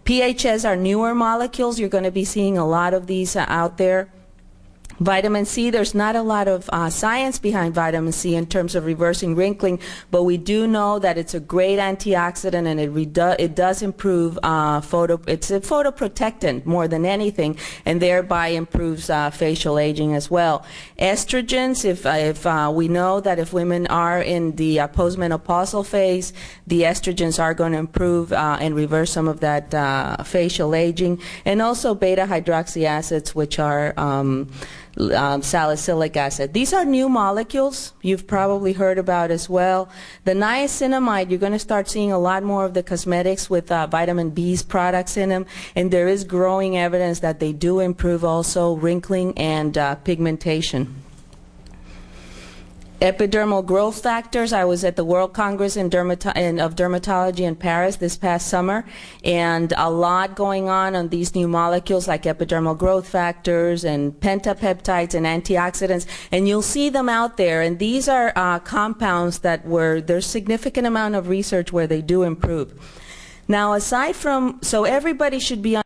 PHS are newer molecules. You're going to be seeing a lot of these out there. Vitamin C, there's not a lot of science behind vitamin C in terms of reversing wrinkling, but we do know that it's a great antioxidant, and it does improve it's a photoprotectant more than anything, and thereby improves facial aging as well. Estrogens, if we know that if women are in the postmenopausal phase, the estrogens are going to improve and reverse some of that facial aging, and also beta hydroxy acids, which are salicylic acid. These are new molecules you've probably heard about as well. The niacinamide, you're going to start seeing a lot more of the cosmetics with vitamin B's products in them, and there is growing evidence that they do improve also wrinkling and pigmentation. Epidermal growth factors. I was at the World Congress of Dermatology in Paris this past summer, and a lot going on these new molecules like epidermal growth factors and pentapeptides and antioxidants, and you'll see them out there, and these are compounds that there's significant amount of research where they do improve. Now, aside from, so everybody should be on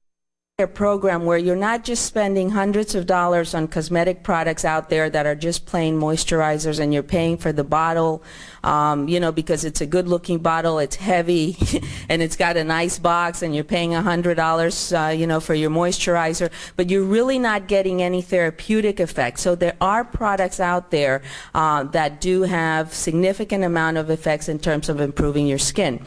a program where you're not just spending hundreds of dollars on cosmetic products out there that are just plain moisturizers, and you're paying for the bottle, you know, because it's a good-looking bottle, it's heavy, and it's got a nice box, and you're paying $100, you know, for your moisturizer, but you're really not getting any therapeutic effect. So there are products out there that do have significant amount of effects in terms of improving your skin.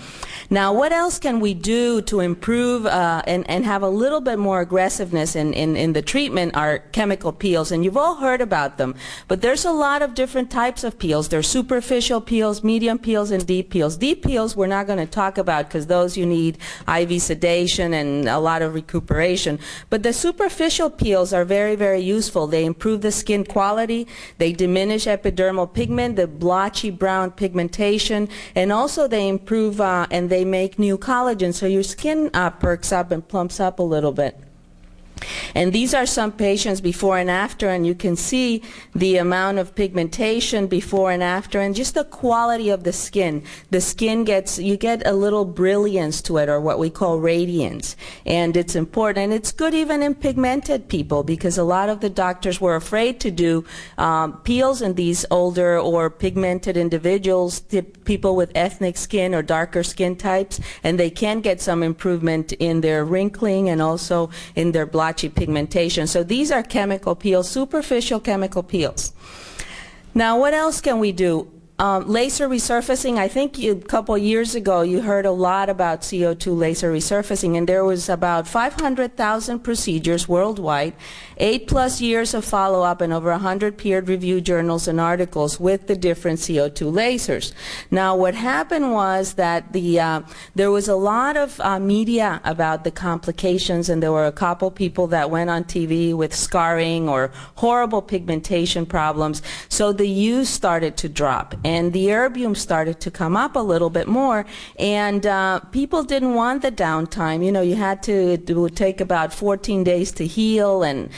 Now, what else can we do to improve and have a little bit more aggressiveness in the treatment are chemical peels, and you've all heard about them, but there's a lot of different types of peels. There's superficial peels, medium peels, and deep peels. Deep peels we're not going to talk about because those you need IV sedation and a lot of recuperation, but the superficial peels are very, very useful. They improve the skin quality, they diminish epidermal pigment, the blotchy brown pigmentation, and also they improve and they make new collagen, so your skin perks up and plumps up a little bit. And these are some patients before and after, and you can see the amount of pigmentation before and after, and just the quality of the skin. The skin you get a little brilliance to it, or what we call radiance, and it's important. And it's good even in pigmented people, because a lot of the doctors were afraid to do peels in these older or pigmented individuals, people with ethnic skin or darker skin types, and they can get some improvement in their wrinkling and also in their blotchy pigmentation. So these are chemical peels, superficial chemical peels. Now, what else can we do? Laser resurfacing. I think a couple years ago you heard a lot about CO2 laser resurfacing, and there was about 500,000 procedures worldwide, 8+ years of follow-up, and over 100 peer-reviewed journals and articles with the different CO2 lasers. Now, what happened was that there was a lot of media about the complications, and there were a couple people that went on TV with scarring or horrible pigmentation problems, so the use started to drop. And the erbium started to come up a little bit more, and people didn't want the downtime. You know, you had to, it would take about 14 days to heal, and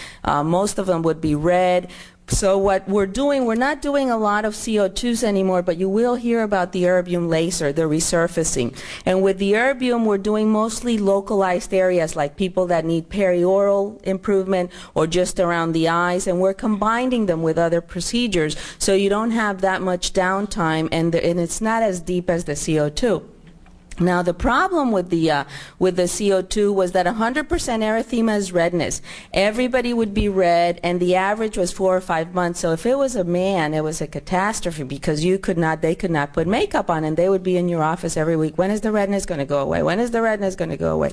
most of them would be red. So what we're doing, we're not doing a lot of CO2s anymore, but you will hear about the erbium laser, the resurfacing. And with the erbium, we're doing mostly localized areas, like people that need perioral improvement or just around the eyes, and we're combining them with other procedures so you don't have that much downtime, and it's not as deep as the CO2. Now, the problem with the CO2 was that 100% erythema is redness. Everybody would be red, and the average was 4 or 5 months. So if it was a man, it was a catastrophe, because they could not put makeup on, and they would be in your office every week. When is the redness going to go away? When is the redness going to go away?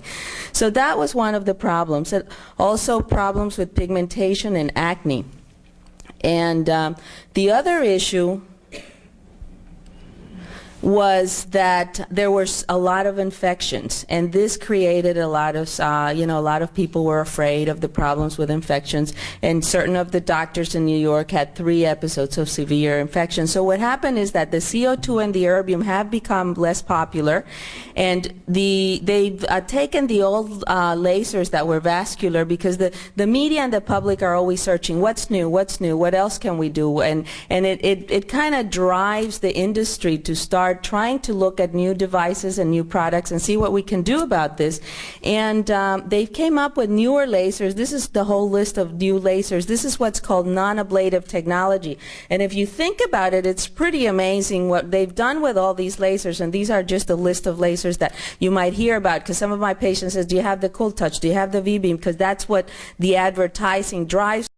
So that was one of the problems. And also problems with pigmentation and acne. And the other issue was that there were a lot of infections, and this created a lot of, a lot of people were afraid of the problems with infections, and certain of the doctors in New York had 3 episodes of severe infection. So what happened is that the CO2 and the erbium have become less popular, and they've taken the old lasers that were vascular, because the media and the public are always searching what's new, what else can we do, and it kind of drives the industry to start hard trying to look at new devices and new products and see what we can do about this. And they came up with newer lasers. This is the whole list of new lasers. This is what's called non-ablative technology. And if you think about it, it's pretty amazing what they've done with all these lasers. And these are just a list of lasers that you might hear about, because some of my patients says, do you have the Cool Touch? Do you have the V-Beam? Because that's what the advertising drives